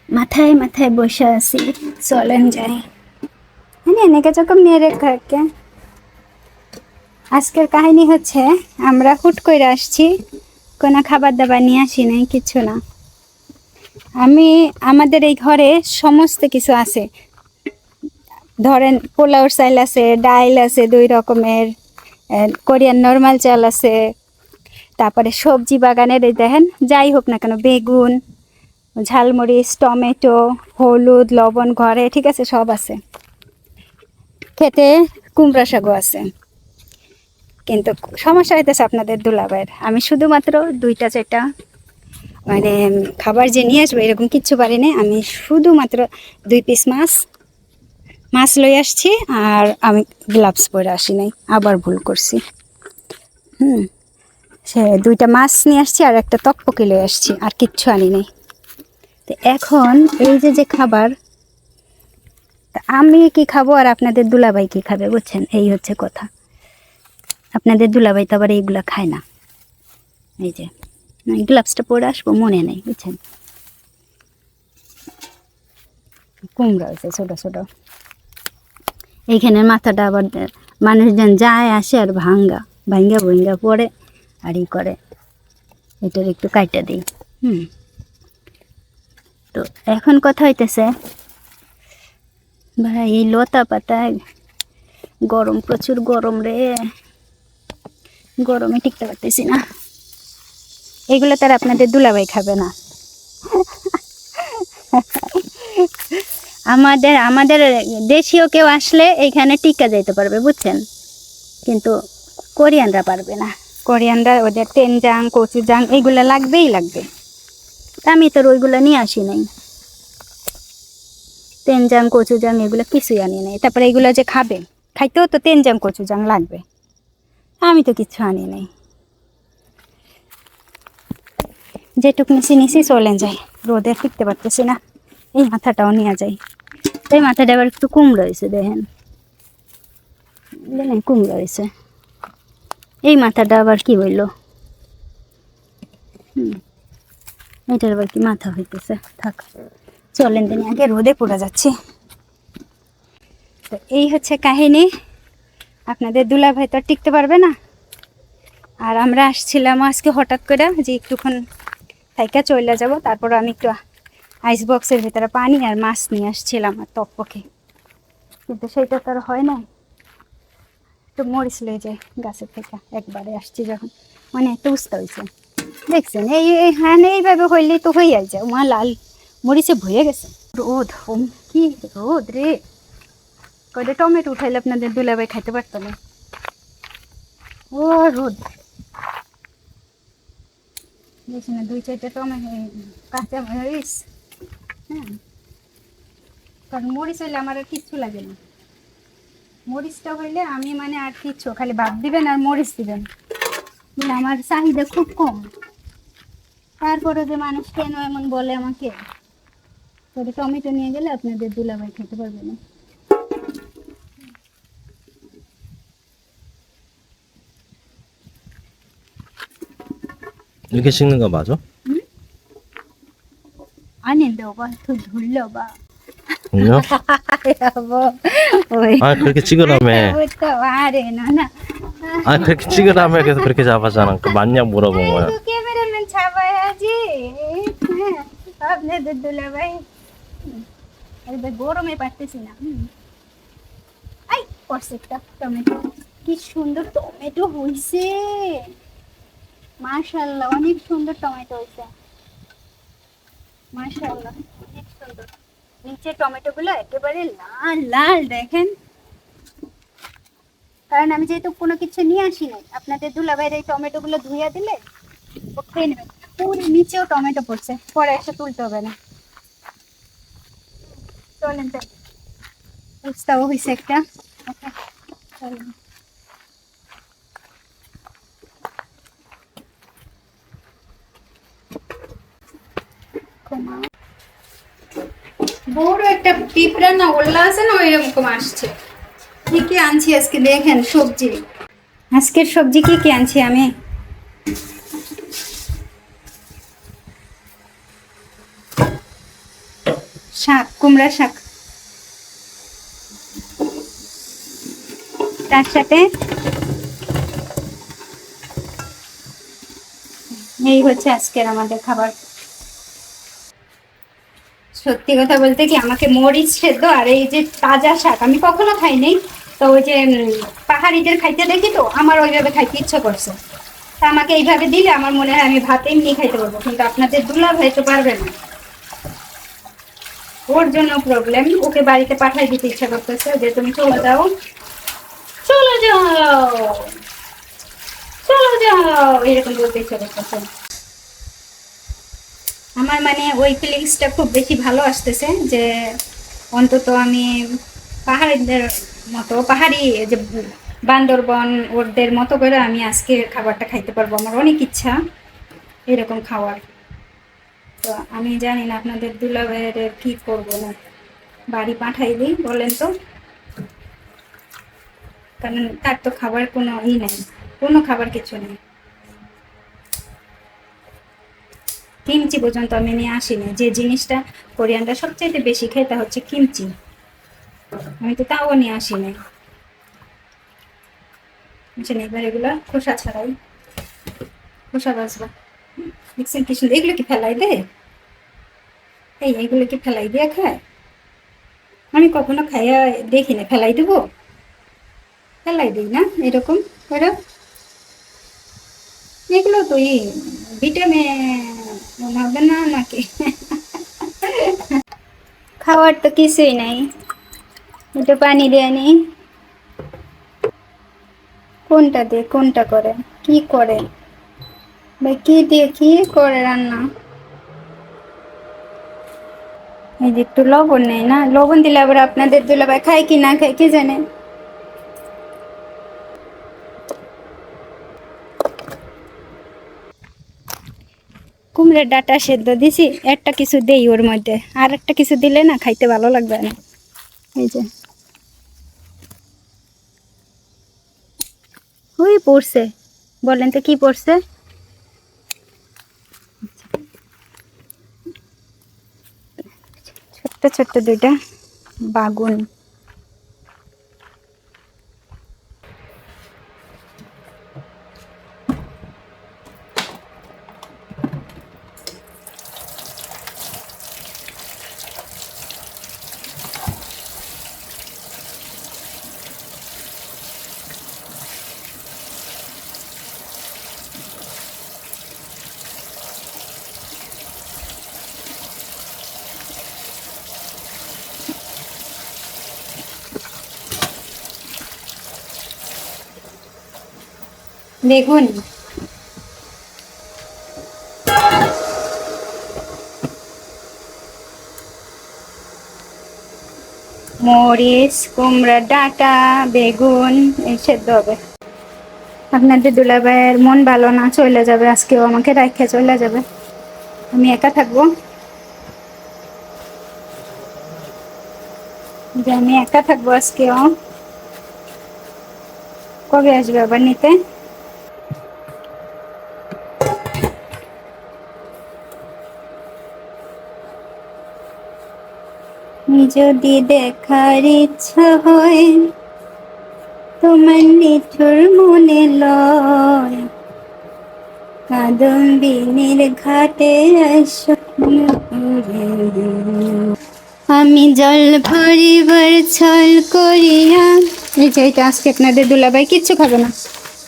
মাথায় মাথায় বসে আছি, চলেন যাই। হ্যাঁ, এনেকে যখন নিয়ে রেখে আজকের কাহিনী হচ্ছে, আমরা হুট করে আসছি, কোনো খাবার দাবার নিয়ে আসি নাই, কিছু না। আমাদের এই ঘরে সমস্ত কিছু আছে। ধরেন পোলাওর চাল আছে, ডাইল আছে 2 রকমের, কোরিয়ান নর্মাল চাল আছে, তারপরে সবজি বাগানের এই দেখেন যাই হোক না কেন, বেগুন, ঝালমরিচ, টমেটো, হলুদ, লবণ ঘরে, ঠিক আছে, সব আছে। খেতে কুমড়া শাকও আছে। কিন্তু সমস্যা হইতেছে আপনাদের দুলাভাইয়ের। আমি শুধুমাত্র 2-4টা মানে খাবার যে নিয়ে আসবো এরকম কিচ্ছু পারি না। আমি শুধুমাত্র 2 পিস মাছ লই আসছি, আর আমি গ্লাভস পরে আসি নাই, আবার ভুল করছি। সে 2টা মাছ নিয়ে আসছি আর একটা তকপকি লই আসছি, আর কিচ্ছু আনি নাই। তো এখন এই যে খাবার, আমি কি খাবো আর আপনাদের দুলাভাই কি খাবে, বুঝছেন? এই হচ্ছে কথা। আপনাদের দুলাভাই তো আবার এইগুলা খায় না। এই যে গ্লাভসটা পরে আসবো মনে নেই, বুঝছেন? কুমড়া হয়েছে ছোট ছোট। এইখানের মাথাটা আবার মানুষজন যায় আসে আর ভাঙ্গা ভঙ্গা পড়ে আর ই করে, এটার একটু কাইটা দিই। তো এখন কথা হইতেছে, ভাই এই লতা পাতায় গরম, প্রচুর গরম রে, গরমে টিকতে পারতেছি না। এগুলো তার আপনাদের দুলাভাই খাবে না। আমাদের দেশীয় কেউ আসলে এইখানে টিকা যাইতে পারবে, বুঝছেন? কিন্তু কোরিয়ানরা পারবে না। কোরিয়ানরা ওদের তেনজাং, কচুজাং এইগুলো লাগবেই লাগবে। আমি তো ওইগুলো নিয়ে আসি নাই, তেনজাং কচুজাং এগুলো কিছুই আনি নাই। তারপরে এগুলো যে খাবে, খাইতেও তো তেনজাং কচুজাং লাগবে, আমি তো কিচ্ছু আনি নাই। যেটুক নিচে চলে যাই, রোদে ফিরতে পারতেছি না। এই মাথাটাও নিয়ে যাই। এই মাথাটা আবার একটু কুমড়ো হয়েছে, দেখেন কুমড়ো হয়েছে। এই মাথাটা আবার কি হইল, এটার আবার কি মাথা হইতেছে। থাক, চলেন দিন, আগে রোদে পড়ে যাচ্ছে। তো এই হচ্ছে কাহিনী। আপনাদের দুলাভাই তো টিকতে পারবে না। আর আমরা আসছিলাম আজকে হঠাৎ করে যে একটুক্ষণ থাইকা চলে যাব, তারপর আমি একটু আইস বক্সের ভিতরে পানি আর মাছ নিয়ে আসছিলাম আর তকপকে, কিন্তু সেইটা তো আর হয় না। একটু মরিচ লয়ে যায় গাছের থেকে, একবারে আসছি যখন, মানে একটা উস্তা হয়েছে, দেখছেন? হ্যাঁ, এইভাবে হইলেই তো হইয়া যায়। মা লাল মরিচে ভয়ে গেছে। রোদ, কি রোদ রে! কয়টা টমেটো উঠাইলে আপনাদের দুলাভাই খাইতে পারতো না। ও রোদ, দেখছি না 2-4টা টমেটো, কাঁচা মরিচ। হ্যাঁ, কারণ মরিচ হইলে আমার আর কিচ্ছু লাগে না। মরিচটা হইলে আমি মানে আর কিচ্ছু, খালি ভাত দিবেন আর মরিচ দিবেন, আমার চাহিদা খুব কম। তারপরে যে মানুষ কেন এমন বলে আমাকে, তবে টমেটো নিয়ে গেলে আপনাদের দুলাভাই খেতে পারবে না। 이렇게 찍는 거 맞아? 아닌데 오빠 더 돌려봐. 아니요? 여보, 왜 아 그렇게 찍으라며. 부터 말해 너나. 아 그렇게 찍으라며 계속 그렇게 잡았잖아. 그 맞냐 물어본 거야. 아이고 카메라맨 잡아야지. আপনাদের দুলাভাই এই গরমে পারতেছি না। আই পড়ছে একটা টমেটো, কি সুন্দর টমেটো হইছে, মাশাআল্লাহ, অনেক সুন্দর টমেটো হইছে, মাশাআল্লাহ, অনেক সুন্দর। নিচে টমেটো গুলো একেবারে লাল লাল, দেখেন। কারণ আমি যেহেতু কোনো কিছু নিয়ে আসি নাই, আপনাদের দুলাভাইয়ের এই টমেটো গুলো ধুইয়া দিলে ও খেয়ে নেবে। পুরো নিচেও টমেটো পড়ছে, পরে এসে তুলতে হবে না। চলেন তো, উস্তাও হয়েছে একটা। চলেন। বড় একটা পিঁপড়া না ওল্লা আছে না, ওইরকম আসছে। কি কি আনছি আজকে দেখেন, সবজি। আজকের সবজি কি কি আনছি আমি, শাক, কুমড়া শাক, তার সাথে এই হচ্ছে আজকের আমাদের খাবার। সত্যি কথা বলতে কি, আমাকে মরিচ সেদ্ধ আর এই যে তাজা শাক আমি কখনো খাইনি, তো ওই যে পাহাড়িদের খাইতে দেখি, তো আমার ওইভাবে খাইতে ইচ্ছে করছে। তা আমাকে এইভাবে দিলে আমার মনে হয় আমি ভাত এমনি খাইতে পারবো, কিন্তু আপনাদের দুলাভাই তো পারবে না, ওর জন্য প্রবলেম। ওকে বাড়িতে পাঠাই দিতে ইচ্ছা করতেছে যে তুমি চলে যাও, চলে যাও, চলে যাও, এরকম বলতে ইচ্ছা করতেছে। আমার মানে ওই ফিলিংসটা খুব বেশি ভালো আসতেছে যে অন্তত আমি পাহাড়িদের মতো, পাহাড়ি যে বান্দরবন ওদের মতো করে আমি আজকে খাবারটা খাইতে পারবো। আমার অনেক ইচ্ছা এরকম খাওয়ার। তো আমি জানি না আপনাদের দুলাভাইয়ের কি করবো না, বাড়ি পাঠাই দিই বলেন তো, কারণ তার তো খাবার কোনো নেই, কোনো খাবার কিছু নেই। কিমচি পর্যন্ত আমি নিয়ে আসিনি, যে জিনিসটা কোরিয়ানরা সবচাইতে বেশি খায় তা হচ্ছে কিমচি, আমি তো তাও নিয়ে আসিনি। বুঝছেন, এবার এগুলো খোসা ছাড়াই, খোসা বাজবা। দেখছেন কি সুন্দর, এগুলো কি ফেলাই দেয়? এইগুলো কি ফেলাই দিয়ে খায়? আমি কখনো খাইয়া দেখি না। ফেলাই দেবো? ফেলাই দিই না এরকম ওরা। এগুলো তো ভিটামিন হবে না নাকি? খাওয়ার তো কিছুই নাই, একটু পানি দিয়ে নি। কোনটা দিয়ে কোনটা করে, কি করে বা কি দিয়ে কি করে রান্না? এই যে একটু লবণ নেই না, লবণ দিলে আবার আপনাদের দুলাভাই খায় কি না খায় কি জানে। কুমড়ের ডাটা সেদ্ধ দিছি, একটা কিছু দেই ওর মধ্যে, আর একটা কিছু দিলে না খাইতে ভালো লাগবে না। এই যে ওই পড়ছে, বলেন তো কি পড়ছে? ছোট্ট ছোট্ট দুইটা বাগুন। বেগুন, মরিচ, কুমড়া ডাঁটা, বেগুন এই সেদ্ধ হবে। আপনাদের দুলাভাইয়ের মন ভালো না, চলে যাবে আজকেও, আমাকে রাখে চলে যাবে, আমি একা থাকবো। যে আমি একা থাকবো আজকেও। কবে আসবে আবার নিতে? যদি দেখার ইচ্ছা হয় তোমার নিঠুর মনে লয়, কাদম্বিনীর ঘাটে এসো। আমি জল ভরিবার ছল করিয়া, এই যে এটা আজকে আপনাদের দুলাভাই কিচ্ছু খাবে না,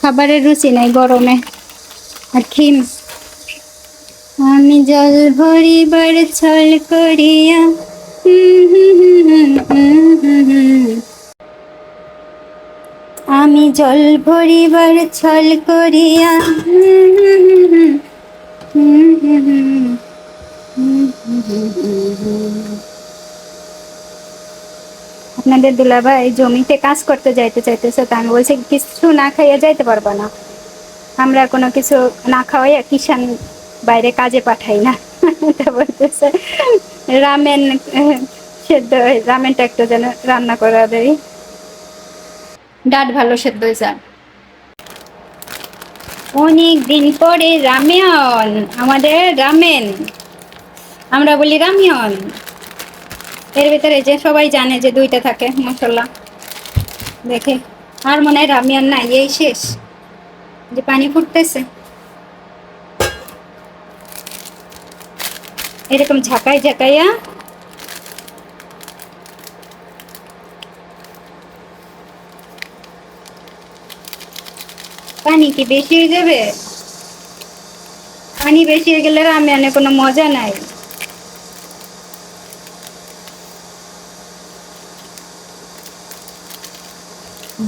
খাবারের রুচি নাই গরমে। আর খিম, আমি জল ভরিবার ছল করিয়া, আমি জল ভরিবার ছল করিয়া, আপনাদের দুলাভাই জমিতে কাজ করতে যাইতে চাইতেছে, তা আমি বলছি কিছু না খাইয়া যাইতে পারবা না, আমরা কোনো কিছু না খাওয়াইয়া কিষান বাইরে কাজে পাঠাই না। তা বলতেছে রামেন সেদ্ধ, রামেনটা একটু যেন রান্না করা দেয়, ডাট ভালো সেদ্ধ হয়ে যায়। অনেক দিন পরে রামেয়ন, আমাদের রামেন, আমরা বলি রামিয়ন। এর ভিতরে যে সবাই জানে যে দুইটা থাকে মশলা। দেখে আর মনে হয় রামিয়ান না, এই শেষ, যে পানি ফুটতেছে এরকম ঝাঁকাই ঝাঁকাইয়া পানি কি বেশি হয়ে যাবে? পানি বেশি হয়ে গেলে রামিয়ানে কোনো মজা নাই।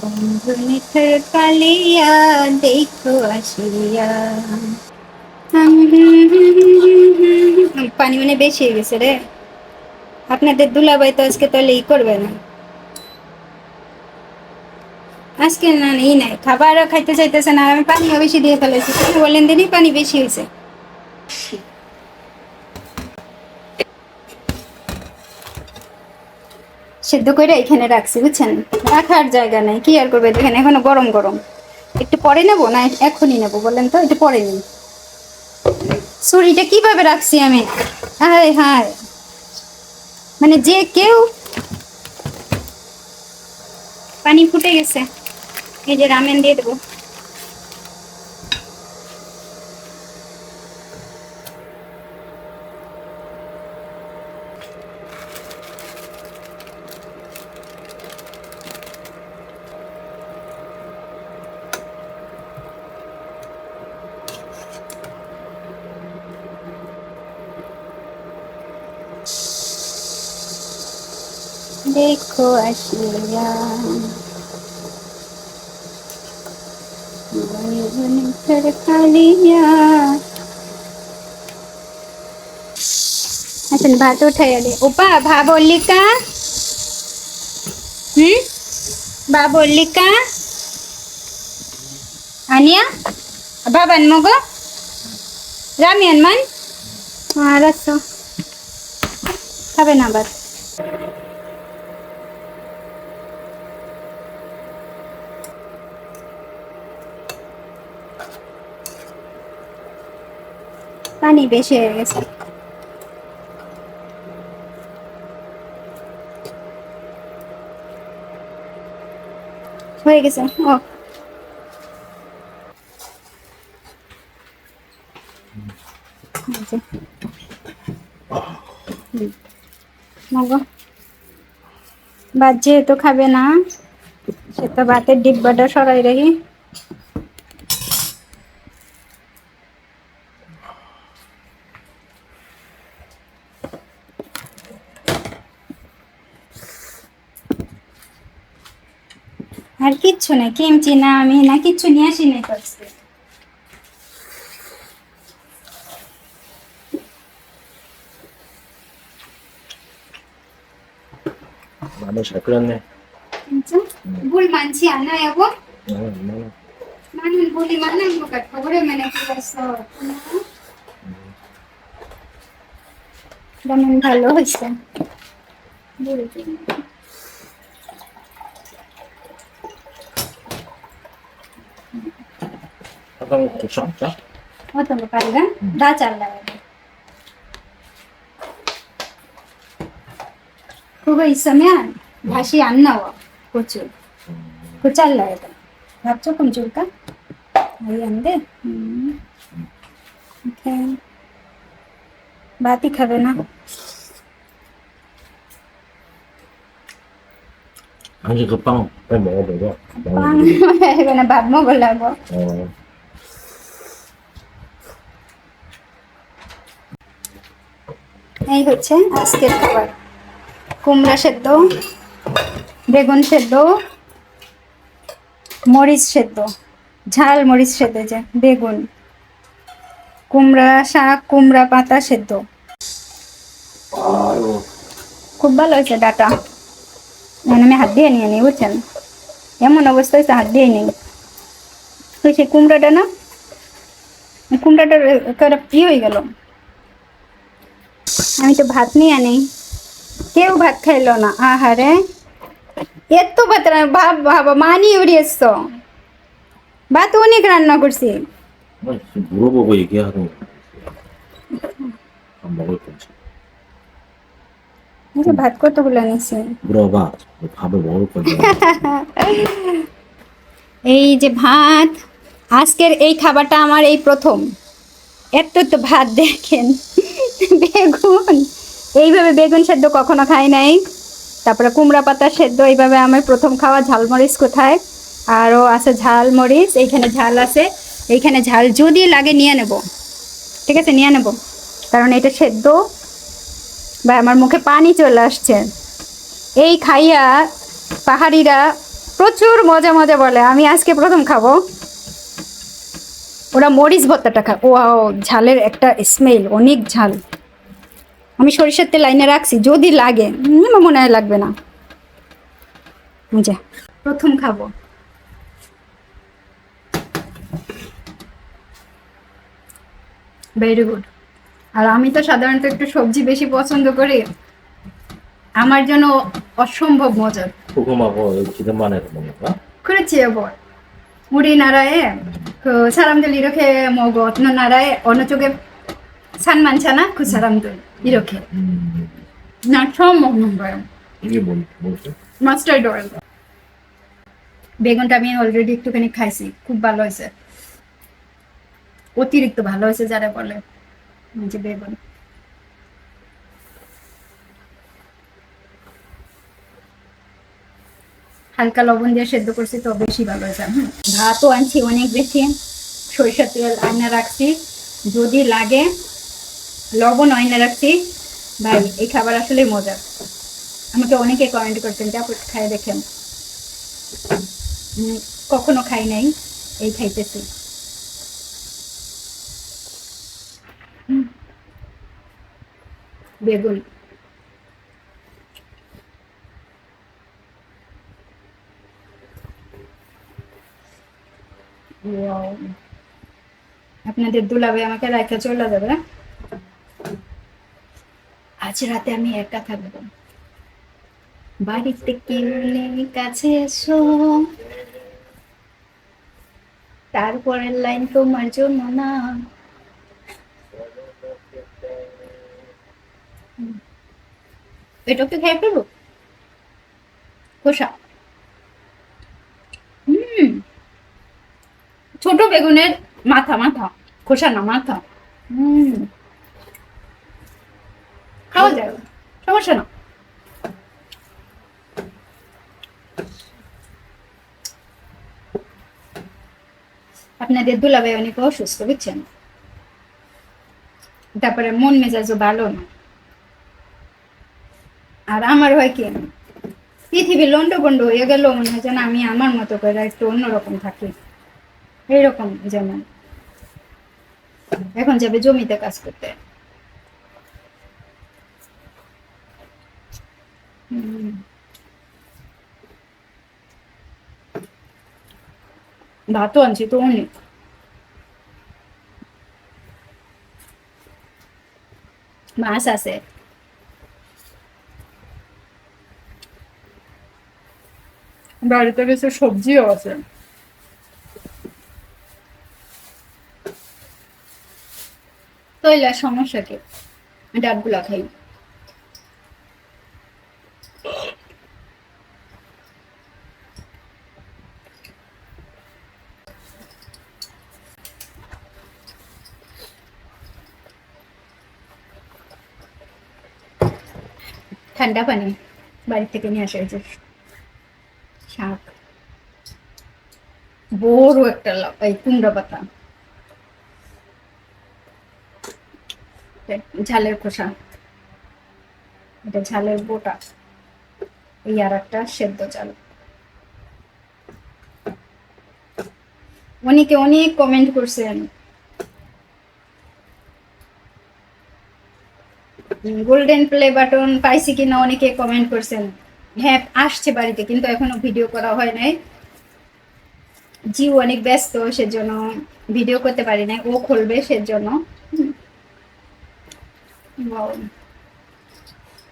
বন্ধুনিথর কালিয়া দেখো আসিয়া। পানি মানে বেশি হয়ে গেছে রে। আপনাদের দুলাভাই তো আজকে তাহলে ই করবে না, আজকে না ই নাই, খাবারও খাইতে চাইতেছে না, আমি পানিও বেশি দিয়ে ফেলেছি। বলেন দিনই পানি বেশি হয়েছে। সেদ্ধ করে এখানে রাখছি বুঝছেন, রাখার জায়গা নাই, কি আর করবে, দেখেন এখনো গরম গরম। একটু পরে নেবো না এখনই নেবো বলেন তো? একটু পরে নিই। ছুরিটা কিভাবে রাখছি আমি, হায় হায়, মানে যে কেউ। পানি ফুটে গেছে, এই যে রামেন দিয়ে দেবো। দেখো আসিয়া বন্ধুনিথর কালিয়া। আচ্ছা ভাত উঠাইয়া দে উপা, ভা বললি কা? বা বললি কা? আনিয়া বাবান মগো রামিয়ান মান রস খাবে না আবার। পানি বেশি হয়ে গেছে। হয়ে গেছে ও। মগো ভাত যেহেতু খাবে না, সে তো ভাতের ডিব্বাটা সরাই রাখি। আর কিচ্ছু না, কিমচি না আমি না কিচ্ছু নিয়ে আসি নাই করছি। Ano siya? Kulang na. ভুল মানছি আনা যাবো, Ano? মানুষ বলি মানান বোকার খবরে মানে কি করছো যেমন ভালো হয়েছে। Ang kusang siya? মতো পারবেন দা চাল লাগাবে খুব ইসমে ভাসি আন্নাও প্রচুর কুচাল লাগাবে ভাবছো কোন চুলকা এই আনবে। বাতি খাবে না? Ang kapang. Ay, mga ba? পাং মানে ভাত মগ লাগবো। এই হচ্ছে আজকের খাবার, কুমড়া সেদ্ধ, বেগুন সেদ্ধ, মরিচ সেদ্ধ, ঝাল মরিচ সেদ্ধ, যে বেগুন, কুমড়া শাক, কুমড়া পাতা সেদ্ধ। খুব ভালো হয়েছে ডাটা, মানে আমি হাত দিয়ে নিয়ে নিই বুঝছেন, এমন অবস্থা হয়েছে হাত দিয়ে নিই। হয়েছে কুমড়াটা না, কুমড়াটার কি হয়ে গেল, আমি তো ভাত নিয়ে আনি, কেউ ভাত খাইলো না। আহারে এত ভাত ভাব ভাবা মানি উড়িয়েছ, ভাত অনেক রান্না করছি। Ay, 물어보고 얘기하는 거. 안 먹을 건지. এই যে ভাত কতগুলো নিছি। 물어봐. 밥을 먹을 건데. এই যে ভাত, আজকের এই খাবারটা আমার এই প্রথম। এত তো ভাত দেখেন, বেগুন, এইভাবে বেগুন সেদ্ধ কখনো খাই নাই। তারপরে কুমড়া পাতা সেদ্ধ, এইভাবে আমার প্রথম খাওয়া। ঝালমরিচ কোথায়? আরও আছে ঝালমরিচ, এইখানে ঝাল আছে, এইখানে ঝাল যদি লাগে নিয়ে নেব, ঠিক আছে নিয়ে নেব, কারণ এটা সেদ্ধ। বা আমার মুখে পানি চলে আসছে। এই খাইয়া পাহাড়িরা প্রচুর মজা মজা বলে, আমি আজকে প্রথম খাবো। ওরা মরিচ ভর্তাটা খায়, ও ঝালের একটা স্মেল, অনেক ঝাল। আমি সরিষার তেল লাইনে রাখছি, যদি লাগে, আমার মনে হয় লাগবে না। যা প্রথম খাবো। Very good. আর আমি তো সাধারণত একটু সবজি বেশি পছন্দ করি, আমার জন্য অসম্ভব মজার। 소금하고 기름만 해서 먹는 거야? 그렇지 여보. 우리나라에 그 사람들 이렇게 먹어. 어떤 나라에 어느 쪽에 산 많잖아, 그 사람들 이렇게. 나 처음 먹는 거예요. 이게 뭐지? Mustard oil. বেগুনটা আমি অলরেডি একটুখানি খাইছি, খুব ভালো হয়েছে, অতিরিক্ত ভালো হয়েছে যারা বলে। এই যে বেগুন, হালকা লবণ দিয়ে সেদ্ধ করছি তো বেশি ভালো হয়েছে। ভাতও আনছি অনেক বেশি, সরিষার তেল আয়না রাখছি, যদি লাগে লবণ আয়না রাখছি। ভাই এই খাবার আসলে মজার। আমাকে অনেকে কমেন্ট করছেন যে আপু খাই দেখেন, কখনো খাই নাই, এই খাইতেছি। বেগুন Wow. আপনাদের দুলাভাই আমাকে রাখা চলে যাবে, আজ রাতে আমি একা থাকবো। বাড়িতে কেউ নেই, কাছে এসো, তারপরের লাইন তোমার জন্য না। এটা কি খেয়ে ফেলবো খোসা? ছোট বেগুনের মাথা, মাথা খোসা না, মাথা। খাওয়া যায়, সমস্যা না। আপনাদের দুলাভাই অনেক অসুস্থ বুঝছেন, তারপরে মন মেজাজও ভালো না। আর আমার হয় কি, পৃথিবী লন্ডভন্ড হয়ে গেল, মনে হয় যেন আমি আমার মতো করে একটু অন্যরকম থাকি। এইরকম যেমন এখন যাবে জমিতে কাজ করতে, ভাতও আনছি তো অনেক। মাছ আছে, বাড়িতে কিছু সবজিও আছে। তৈলা সমস্যা কি, ডাকগুলা খাই। ঠান্ডা পানি বাড়ি থেকে নিয়ে আসা হয়েছে, শাক, বড় একটা এই কুমড়া পাতা, ঝালের খোসা, এটা ঝালের বোটা, এই আর একটা সেদ্ধ চাল। অনেকে অনেক কমেন্ট করছেন, গোল্ডেন প্লে বাটন পাইছি কিনা অনেকে কমেন্ট করছেন। হ্যাঁ আসছে বাড়িতে, কিন্তু এখনো ভিডিও করা হয় নাই। জিও অনেক ব্যস্ত, সেজন্য ভিডিও করতে পারি না, ও খুলবে সেজন্য।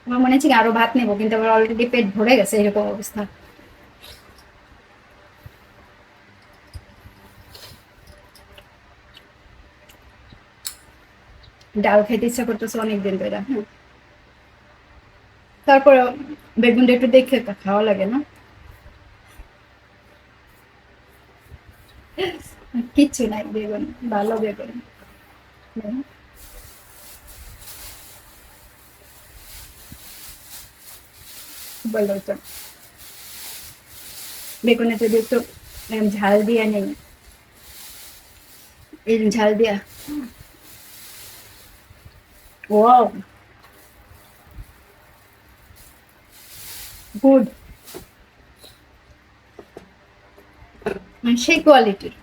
আমার মনে হচ্ছে আরো ভাত নেবো, কিন্তু আমার অলরেডি পেট ভরে গেছে, এরকম অবস্থা। ডাল খেতে ইচ্ছা করতেছে অনেকদিন ধরে। তারপরে বেগুনটা একটু দেখে তো খাওয়া লাগে না? কিচ্ছু নাই, বেগুন ভালো বেগুন। বলো তো, বেগুনে যদি একটু ঝাল দিয়ে নেই, এই ঝাল দিয়া, ওয়াও, গুড, সেই কোয়ালিটির।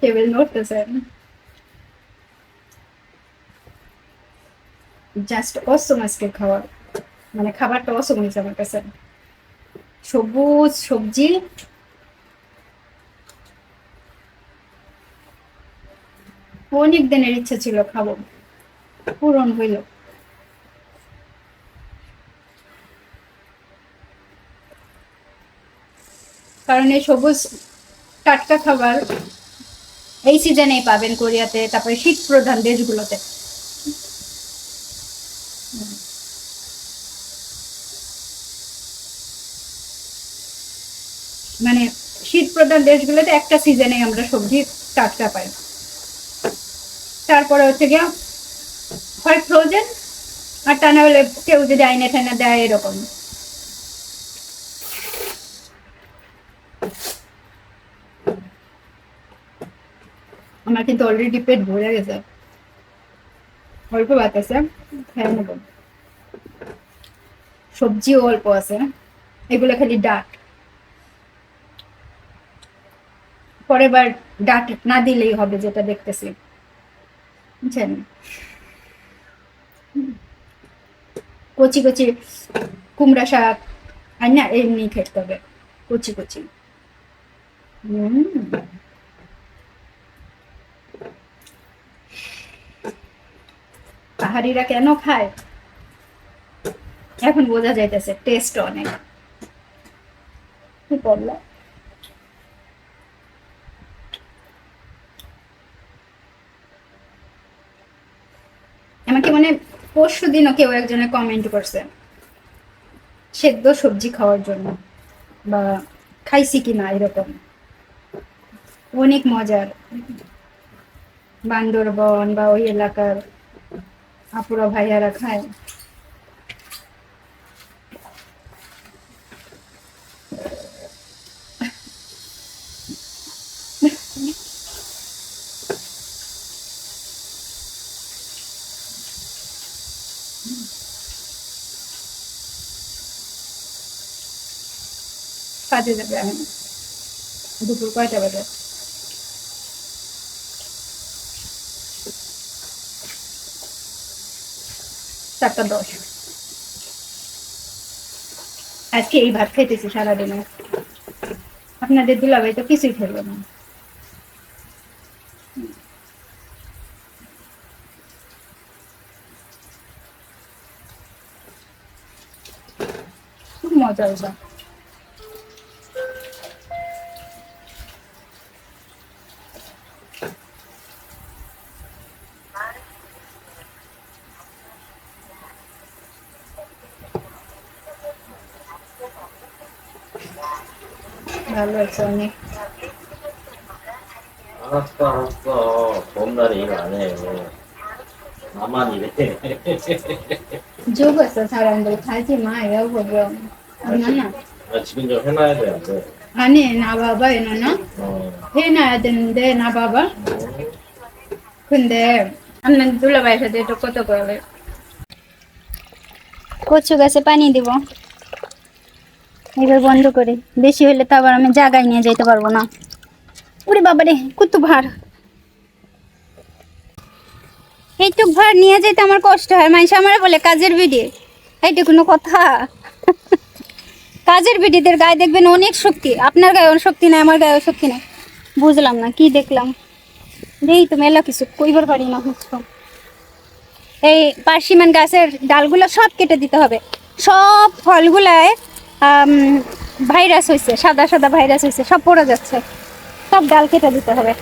টেবিল নড়তেছে, জাস্ট অসম আজকে খাবার, মানে খাবারটা অসম হয়েছে আমার কাছে। সবুজ সবজি, অনেক দিনের ইচ্ছা ছিল খাবো, পূরণ হইল। কারণ এই সবুজ টাটকা খাবার এই সিজনেই পাবেন কোরিয়াতে, তারপরে শীত প্রধান দেশগুলোতে। মানে শীত প্রধান দেশগুলোতে একটা সিজনে আমরা সবজি টাটকা পাই। তারপরে হচ্ছে গিয়া হয় ফ্রোজেন, আর তা না হলে কেউ যদি আইনে ঠাইনা দেয় এরকম। আমার কিন্তু অলরেডি পেট ভরে গেছে, অল্প ভাত আছে, খেয়ে নেব। সবজিও অল্প আছে, এগুলো খালি ডাট, পরের বার ডাট না দিলেই হবে, যেটা দেখতেছি, বুঝছেন? কচি কচি কুমড়া শাক আর না এমনি খেতে হবে, কচি কচি। পাহাড়িরা কেন খায় এখন বোঝা যাইতেছে, টেস্ট অনেক। কি করলো, আমাকে মানে পরশু দিনও কেউ একজনে কমেন্ট করছে সেদ্ধ সবজি খাওয়ার জন্য, বা খাইছি কিনা এরকম। অনেক মজার, বান্দরবন বা ওই এলাকার আপুরা ভাইয়ারা খায়। কাজে যাবে এখন, দুপুর কয়টা বাজে? 4:10। আজকে এই ভাত খাইতেছি সারাদিনে, আপনাদের দুলাভাই তো কিছুই খেলো না। খুব মজা হয়েছে। ভালো হয়েছে অনেক। 알았어. 좋은 날에 일 안 해. 나만 일해. 죽었어 사람들, 가지 마 여보고. 누나 나 지금 좀 해놔야 돼, 안 돼? 아니 나봐봐 누나, 어. 해놔야 되는데 나봐봐. 근데 আপনার দুলাভাইয়ের সাথে এটা কত করে? কচু গাছে পানি দিব, এবার বন্ধ করে। বেশি হলে তো আবার আমি জায়গায় নিয়ে যেতে পারবো না। ওরে বাবারে কত ভার, এইটুক ভার নিয়ে যেতে আমার কষ্ট হয়। মানুষ আমার বলে কাজের বিড়ি, এইটা কোনো কথা? কাজের বিড়িদের গায়ে দেখবেন অনেক শক্তি, আপনার গায়ে শক্তি নাই, আমার গায়েও শক্তি নাই। বুঝলাম না কি দেখলাম, এই তো মেলা কিছু কইবার পারি না। এই পার্সিমান গাছের ডালগুলো সব কেটে দিতে হবে। সব ফলগুলায় ভাইরাস হয়েছে, সাদা সাদা ভাইরাস হয়েছে, সব পড়ে যাচ্ছে, সব ডাল কেটে দিতে হবে।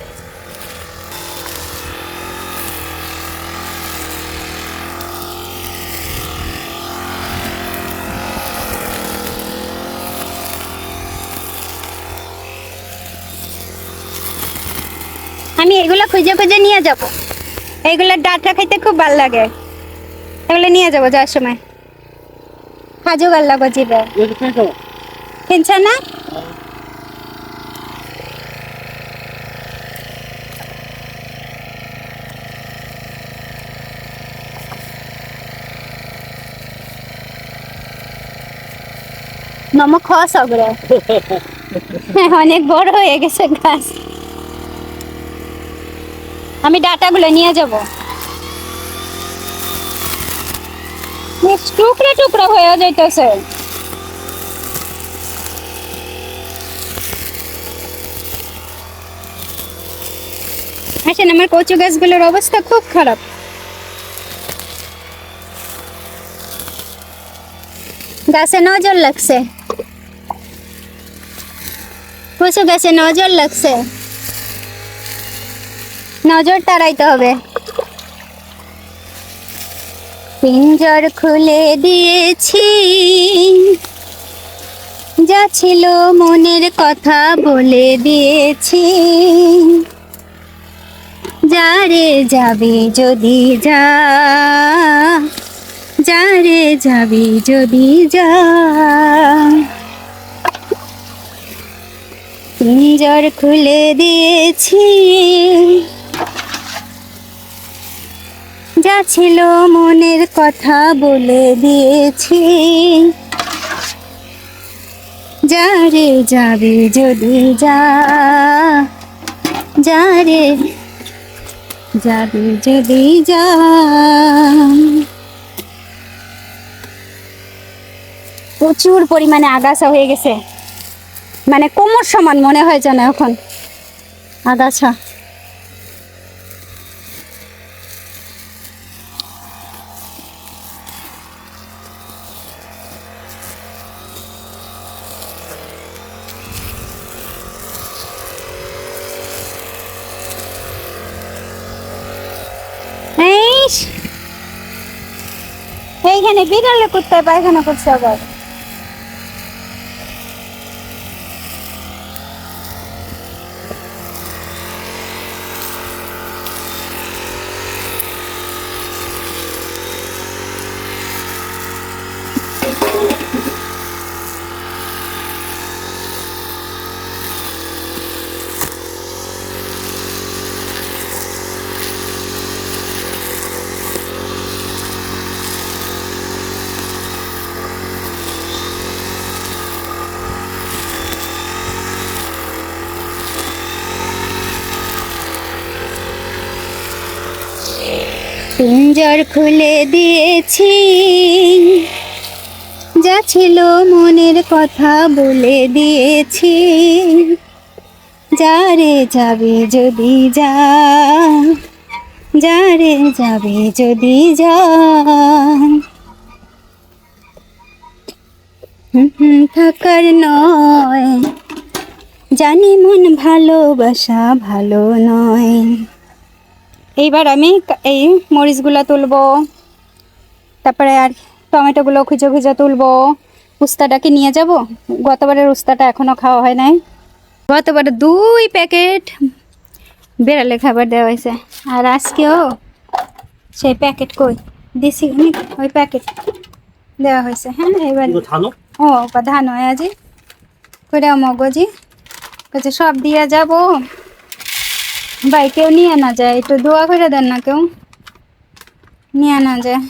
আমি এগুলো খুঁজে খুঁজে নিয়ে যাব। এইগুলোর ডাঁটা খাইতে খুব ভালো লাগে, এগুলো নিয়ে যাবো যাওয়ার সময়। খাজু ভাল লাগো জিবে কিনছে না? নমক খাওয়া সগরে অনেক বড় হয়ে গেছে গাছ। আমি ডাটাগুলো নিয়ে যাব। টুকরা টুকরা হয়ে যাইতেছে। আসেন, আমার কচু গাছগুলোর অবস্থা খুব খারাপ। গাছে নজর লাগছে, কচু গাছে নজর লাগছে, নজর তাড়াইতে হবে। পিঞ্জর খুলে দিয়েছি, যা ছিল মনের কথা বলে দিয়েছি। যারে যাবি যদি যা, যারে যাবি যদি যা। পিঞ্জর খুলে দিয়েছি, যা ছিল মনের কথা বলে দিয়েছি। যারে যাবি যদি যা, যারে যাবি যদি যা। প্রচুর পরিমাণে আগাছা হয়ে গেছে, মানে কোমর সমান মনে হয় যেন এখন আগাছা। এইখানে বিড়ালে কুত্তায় পায়খানা করছে আবার। পিঞ্জর খুলে দিয়েছি, যা ছিল মনের কথা বলে দিয়েছি। যারে যাবি যদি যা, যারে যাবি যদি যা। থাকার নয়, জানি মন ভালোবাসা ভালো নয়। এইবার আমি এই মরিচগুলো তুলবো, তারপরে আর টমেটোগুলো খুঁজে খুঁজে তুলবো। উস্তাটাকে নিয়ে যাব, গতবারের উস্তাটা এখনো খাওয়া হয় নাই। গতবারে 2 প্যাকেট বেড়ালে খাবার দেওয়া হয়েছে, আর আজকেও সেই প্যাকেট কই দিছি, ওই প্যাকেট দেওয়া হয়েছে। হ্যাঁ এবার ও ধান হয় আজি করে মগজি কাছে সব দিয়ে যাব। ভাই কেউ নিয়ে না যায়, একটু দোয়া করে দেন না, কেউ নিয়ে না যায়।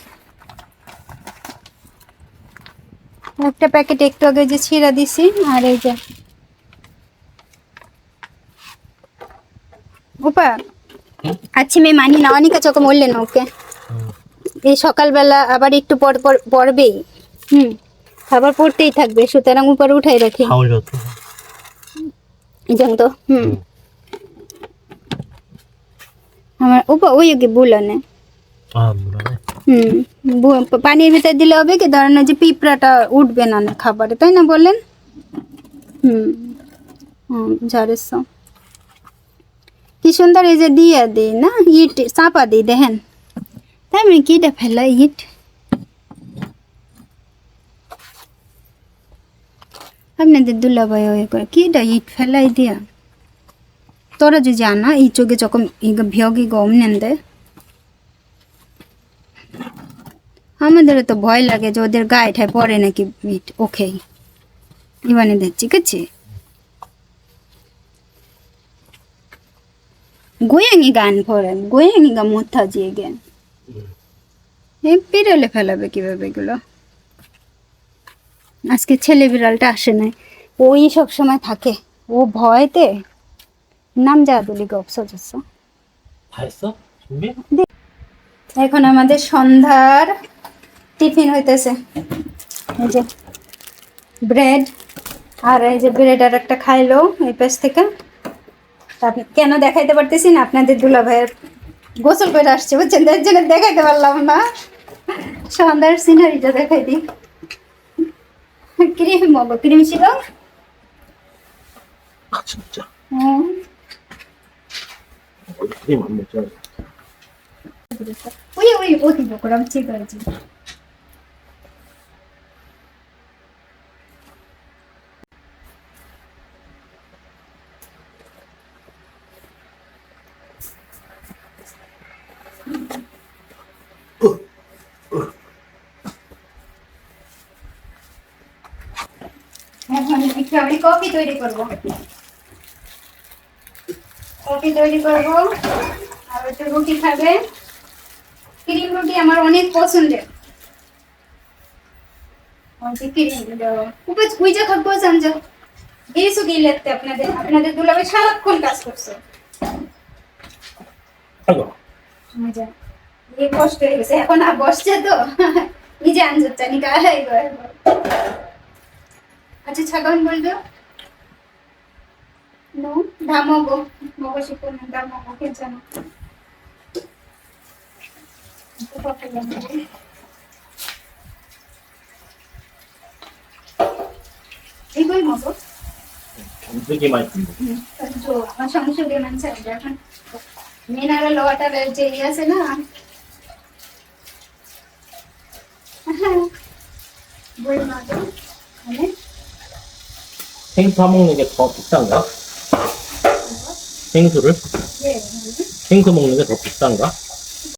একটা প্যাকেট একটু আগে যে ছিঁড়া দিছি, আর এই যে উপা আচ্ছা আমি মানি না, অনেক চোখে মরলেন ওকে। এই সকালবেলা আবার একটু পর পর পড়বেই, খাবার পড়তেই থাকবে, সুতরাং উপরে উঠাই রাখি তো। আমার উপা ওই কি বুলানে পানির ভিতরে দিলে হবে কি, ধরেন যে পিঁপড়াটা উঠবে না খাবারে, তাই না বললেন? ঝাড়েছ কি সুন্দর, এই যে দিয়ে দিই না, ইট চাপা দিই দেখেন, তাই আমি কিটা ফেলা ইট। আপনাদের দুলাভাই ওই করে কিটা ইট ফেলাই দিয়া, 떨어지지 않아? 이쪽에 조금 이거 벽이가 없는데. আমাদেরও তো ভয় লাগে যে ওদের গায়ে ঠায় পড়ে নাকি মিট ওকে 이번엔 됐지 그치? 고양이가 안 পড়ে 고양이가 못하지 이게 বিড়ালে ফেলাবে কিভাবে এগুলো আজকে ছেলে বিড়ালটা আসে নাই ওই সব সময় থাকে ও ভয়তে 남자들이가 없어졌어 다 했어? 준비? এখন আমাদের সন্ধ্যার টিফিন হইতেছে এই যে ব্রেড আর এই যে ব্রেড আর একটা খাইলো এই পাশ থেকে কেন দেখাইতে পারতেছি না আপনাদের দুলা ভাইয়ের গোসল করে আসছে বুঝছেন তার জন্য দেখাইতে পারলাম না সন্ধ্যার সিনারিটা দেখাই দিই ক্রিম মগো ক্রিম ছিল 아 진짜 হুম 크림 안 먹잖아 ওই ওই ওই বকরাম ঠিক আছে এখন একটু আমি কফি তৈরি করব কফি তৈরি করব আর একটু রুটি খাবে ক্রিম রুটি আমার অনেক পছন্দের অনেক ক্রিম দাও উপরে কুইজা খাবো জানজা এই সুগি লেতে আপনাদের দুলাভাই সারাক্ষণ কাজ করছে 아이고 মজা এই কষ্ট হয়ে গেছে এখন আর বসছে তো নিজে আনজা নি কালাই গো আচ্ছা ছাগল বলবে নো ধামগো মগো শিখো না ধামগো কেন 이걸 먹어? 전세기 많이 듭니다 저 আমার সংসদে মানছে এখন মিনারেল ওয়াটারের যে ইয়ে আছে না বই মাগো মানে 생수 사 먹는 게 더 비싼가? 생수를? 예 생수 먹는 게 더 비싼가?